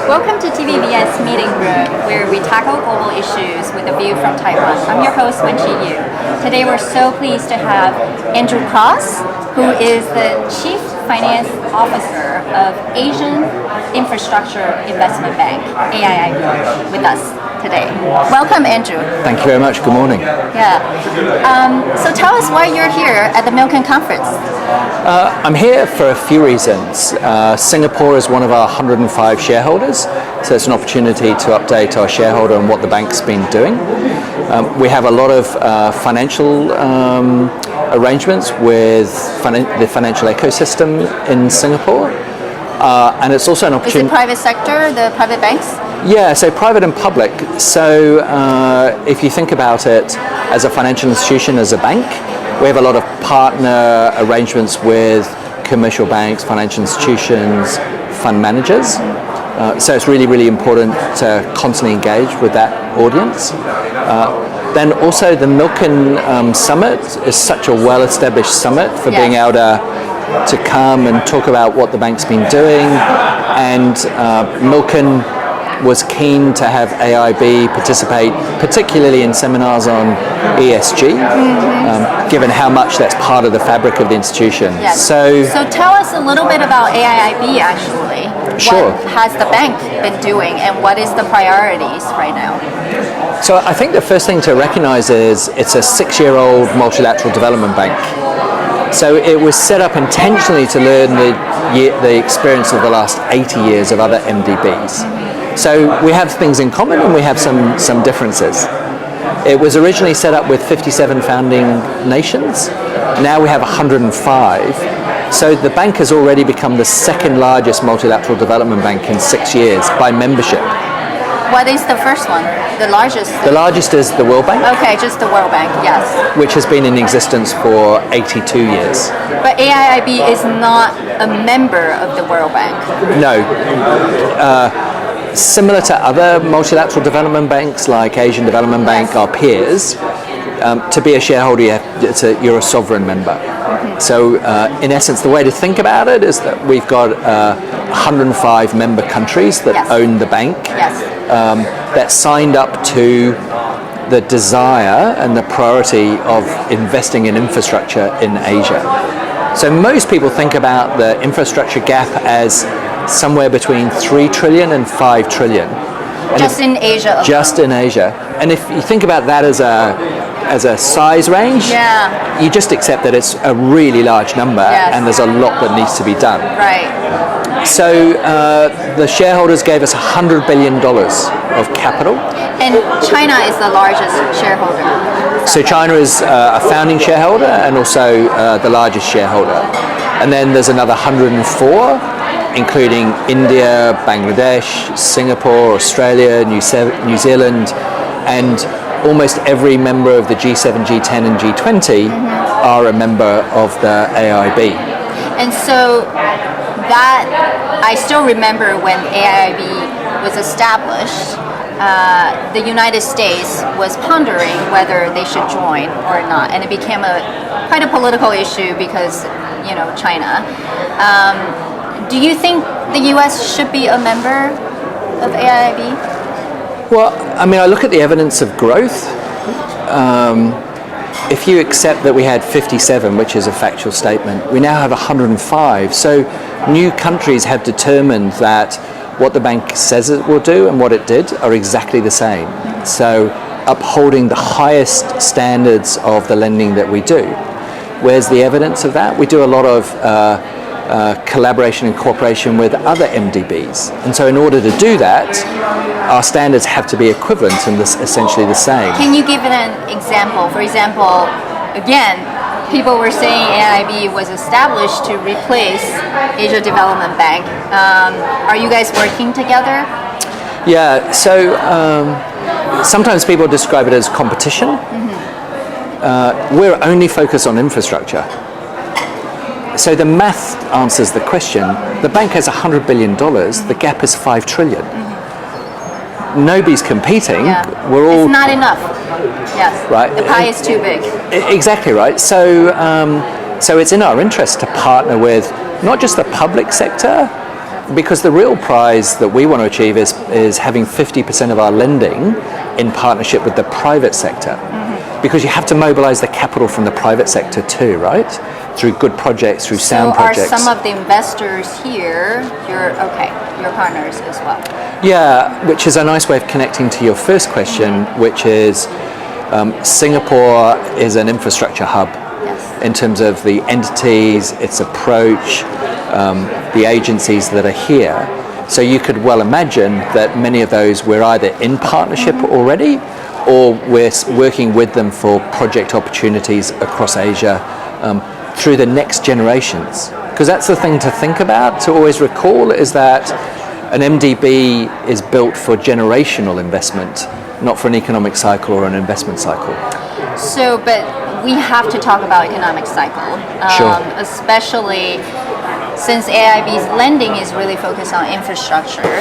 Welcome to TVBS Meeting Room, where we tackle global issues with a view from Taiwan. I'm your host, Wenqi Yu. Today we're so pleased to have Andrew Cross, who is the Chief Finance Officer of Asian Infrastructure Investment Bank, AIIB, with us today. Welcome, Andrew. Thank you very much. Good morning. Yeah. So tell us why you're here at the Milken Conference. I'm here for a few reasons. Singapore is one of our 105 shareholders, so it's an opportunity to update our shareholder on what the bank's been doing. We have a lot of financial arrangements with the financial ecosystem in Singapore, and it's also an opportunity. Is it private sector, the private banks? Yeah, so private and public. So if you think about it as a financial institution, as a bank, we have a lot of partner arrangements with commercial banks, financial institutions, fund managers. So it's really, really important to constantly engage with that audience. Then also the Milken Summit is such a well-established summit for being able to come and talk about what the bank's been doing. And Milken was keen to have AIIB participate, particularly in seminars on ESG, given how much that's part of the fabric of the institution. Yes. So tell us a little bit about AIIB actually. Sure. What has the bank been doing and what is the priorities right now? So I think the first thing to recognize is it's a 6-year-old multilateral development bank. So it was set up intentionally to learn the experience of the last 80 years of other MDBs. So we have things in common and we have some differences. It was originally set up with 57 founding nations. Now we have 105. So the bank has already become the second largest multilateral development bank in 6 years by membership. What is the first one? The largest? The largest is the World Bank. Okay, just the World Bank, yes. Which has been in existence for 82 years. But AIIB is not a member of the World Bank. No. Similar to other multilateral development banks like Asian Development Bank, our peers, to be a shareholder, you're a sovereign member. So in essence, the way to think about it is that we've got 105 member countries that own the bank, that signed up to the desire and the priority of investing in infrastructure in Asia. So most people think about the infrastructure gap as somewhere between 3 trillion and 5 trillion. Just in Asia alone. Just in Asia. And if you think about that as a size range, you just accept that it's a really large number and there's a lot that needs to be done. Right. So the shareholders gave us $100 billion of capital. And China is the largest shareholder. So China is a founding shareholder and also the largest shareholder. And then there's another 104, including India, Bangladesh, Singapore, Australia, New Zealand, and almost every member of the G7, G10, and G20 are a member of the AIIB. And so that, I still remember when AIIB was established, the United States was pondering whether they should join or not, and it became quite a political issue because, China. Do you think the U.S. should be a member of AIIB? Well, I mean, I look at the evidence of growth. If you accept that we had 57, which is a factual statement, we now have 105. So new countries have determined that what the bank says it will do and what it did are exactly the same. So upholding the highest standards of the lending that we do. Where's the evidence of that? We do a lot of collaboration and cooperation with other MDBs. And so in order to do that, our standards have to be equivalent and essentially the same. Can you give an example? For example, again, people were saying AIIB was established to replace Asia Development Bank. Are you guys working together? Yeah, so sometimes people describe it as competition. We're only focused on infrastructure. So the math answers the question. The bank has $100 billion, the gap is 5 trillion. Nobody's competing. We're all. It's not enough. Yes. Right. The pie is too big. Exactly right. So it's in our interest to partner with not just the public sector, Because the real prize that we want to achieve is having 50% of our lending in partnership with the private sector. Because you have to mobilize the capital from the private sector too, right? Through good projects, through sound projects. So are some of the investors here your partners as well? Yeah, which is a nice way of connecting to your first question, which is Singapore is an infrastructure hub. Yes. In terms of the entities, its approach, the agencies that are here. So you could well imagine that many of those we're either in partnership already, or we're working with them for project opportunities across Asia through the next generations. Because that's the thing to think about, to always recall, is that an MDB is built for generational investment, not for an economic cycle or an investment cycle. So, but we have to talk about economic cycle, Sure. Especially since AIIB's lending is really focused on infrastructure,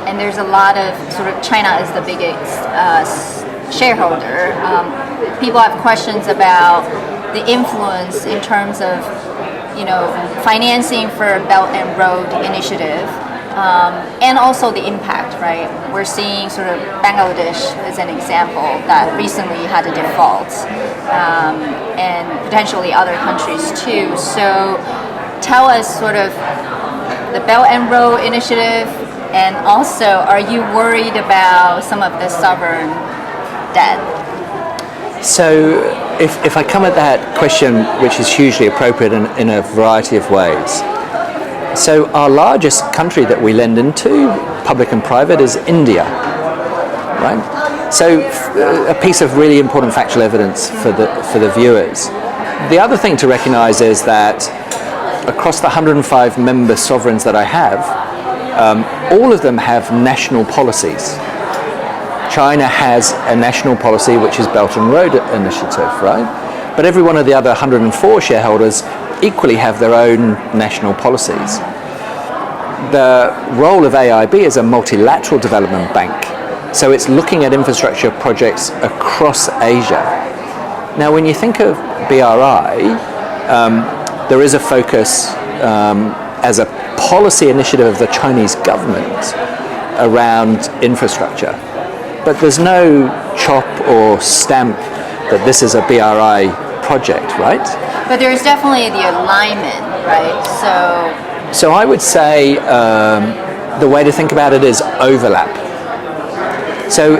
and there's a lot of China is the biggest shareholder. People have questions about the influence in terms of, financing for Belt and Road Initiative, and also the impact, right? We're seeing Bangladesh as an example that recently had a default, and potentially other countries too. So tell us the Belt and Road Initiative, and also are you worried about some of the sovereign debt? So if I come at that question, which is hugely appropriate in a variety of ways. So our largest country that we lend into, public and private, is India, right? So a piece of really important factual evidence for the viewers. The other thing to recognize is that across the 105 member sovereigns that I have, all of them have national policies. China has a national policy, which is Belt and Road Initiative, right? But every one of the other 104 shareholders equally have their own national policies. The role of AIIB is a multilateral development bank. So it's looking at infrastructure projects across Asia. Now, when you think of BRI, there is a focus as a policy initiative of the Chinese government around infrastructure. But there's no chop or stamp that this is a BRI project, right? But there's definitely the alignment, right? So I would say the way to think about it is overlap. So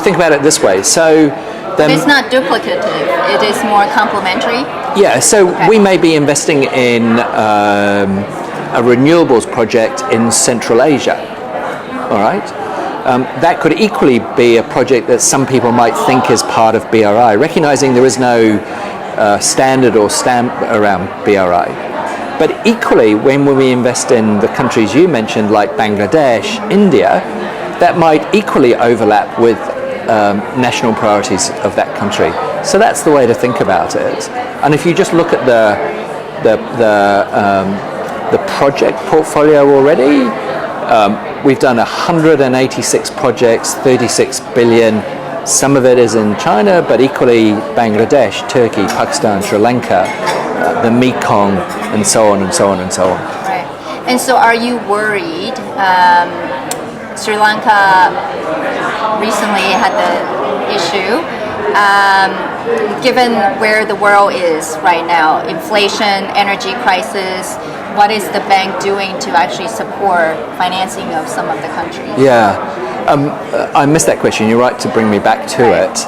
think about it this way. But it's not duplicative. It is more complementary. Yeah. So we may be investing in a renewables project in Central Asia. All right. That could equally be a project that some people might think is part of BRI, recognizing there is no standard or stamp around BRI. But equally, when we invest in the countries you mentioned, like Bangladesh, India, that might equally overlap with national priorities of that country. So that's the way to think about it. And if you just look at the project portfolio already, we've done 186 projects, 36 billion. Some of it is in China, but equally Bangladesh, Turkey, Pakistan, Sri Lanka, the Mekong, and so on and so on and so on. Right. And so are you worried? Sri Lanka recently had the issue. Given where the world is right now, inflation, energy crisis, what is the bank doing to actually support financing of some of the countries? Yeah, I missed that question. You're right to bring me back to it.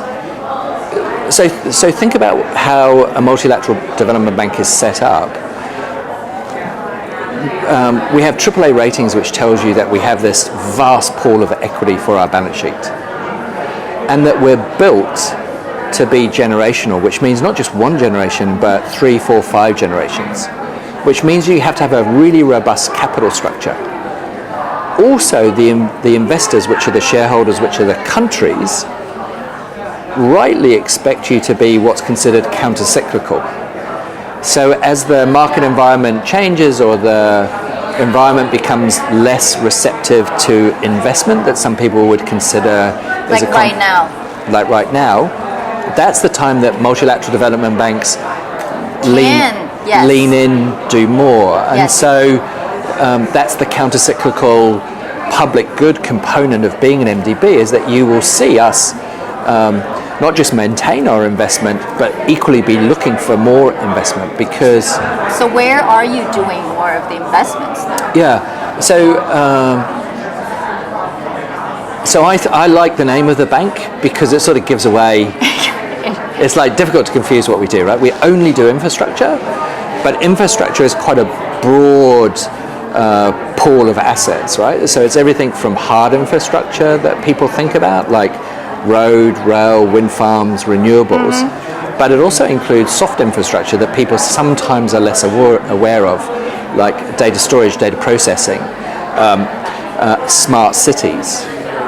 So think about how a multilateral development bank is set up. We have AAA ratings, which tells you that we have this vast pool of equity for our balance sheet, and that we're built to be generational, which means not just one generation, but 3, 4, 5 generations, which means you have to have a really robust capital structure. Also, the investors, which are the shareholders, which are the countries, rightly expect you to be what's considered counter-cyclical. So as the market environment changes or the environment becomes less receptive to investment that some people would consider as right now. Like right now, that's the time that multilateral development banks lean in, do more. And so that's the counter-cyclical public good component of being an MDB, is that you will see us not just maintain our investment, but equally be looking for more investment because... So where are you doing more of the investments now? Yeah, so I like the name of the bank because it sort of gives away... It's like difficult to confuse what we do, right? We only do infrastructure, but infrastructure is quite a broad pool of assets, right? So it's everything from hard infrastructure that people think about, like road, rail, wind farms, renewables, but it also includes soft infrastructure that people sometimes are less aware of, like data storage, data processing, smart cities.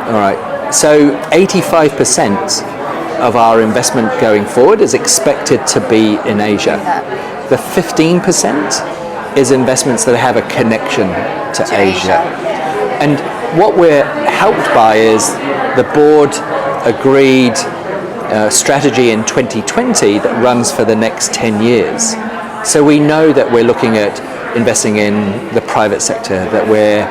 All right. So 85% of our investment going forward is expected to be in Asia. The 15% is investments that have a connection to Asia. And what we're helped by is the board agreed strategy in 2020 that runs for the next 10 years. So we know that we're looking at investing in the private sector, that we're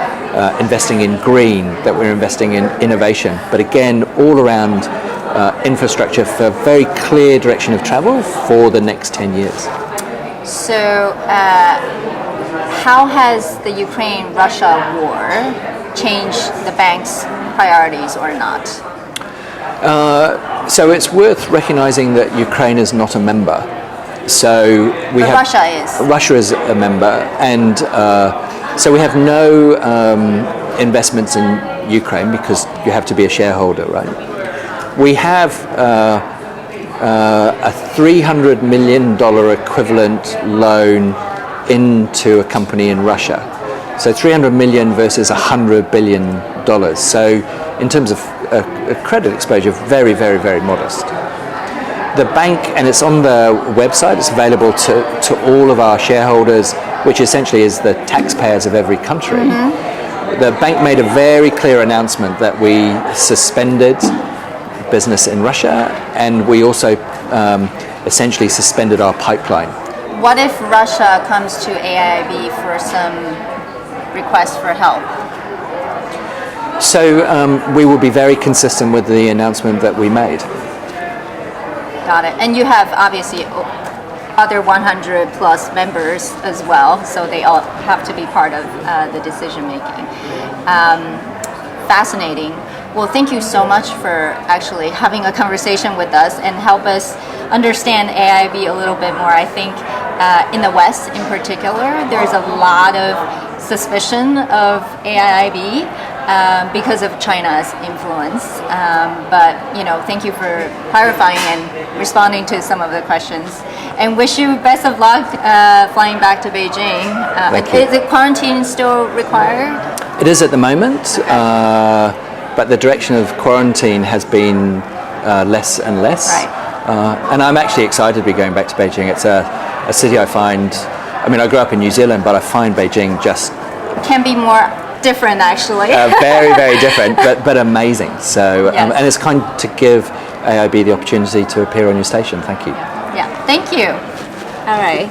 investing in green, that we're investing in innovation, but again, all around infrastructure for a very clear direction of travel for the next 10 years. So how has the Ukraine-Russia war changed the bank's priorities or not? So it's worth recognizing that Ukraine is not a member. So Russia is a member, and so we have no investments in Ukraine because you have to be a shareholder, right? We have a $300 million equivalent loan into a company in Russia. So 300 million versus $100 billion. So in terms of credit exposure, very, very, very modest. The bank, and it's on the website, it's available to all of our shareholders, which essentially is the taxpayers of every country. The bank made a very clear announcement that we suspended business in Russia, and we also essentially suspended our pipeline. What if Russia comes to AIIB for some requests for help? So we will be very consistent with the announcement that we made. Got it. And you have obviously other 100 plus members as well, so they all have to be part of the decision making. Fascinating. Well, thank you so much for actually having a conversation with us and help us understand AIIB a little bit more. I think in the West in particular, there's a lot of suspicion of AIIB because of China's influence. But thank you for clarifying and responding to some of the questions. And wish you best of luck flying back to Beijing. Is the quarantine still required? It is at the moment. But the direction of quarantine has been less and less. Right. And I'm actually excited to be going back to Beijing. It's a city I find, I grew up in New Zealand, but I find Beijing just... Can be more different, actually. Very, very different, but amazing. So, yes. And it's kind to give AIIB the opportunity to appear on your station. Thank you. Yeah, thank you. All right.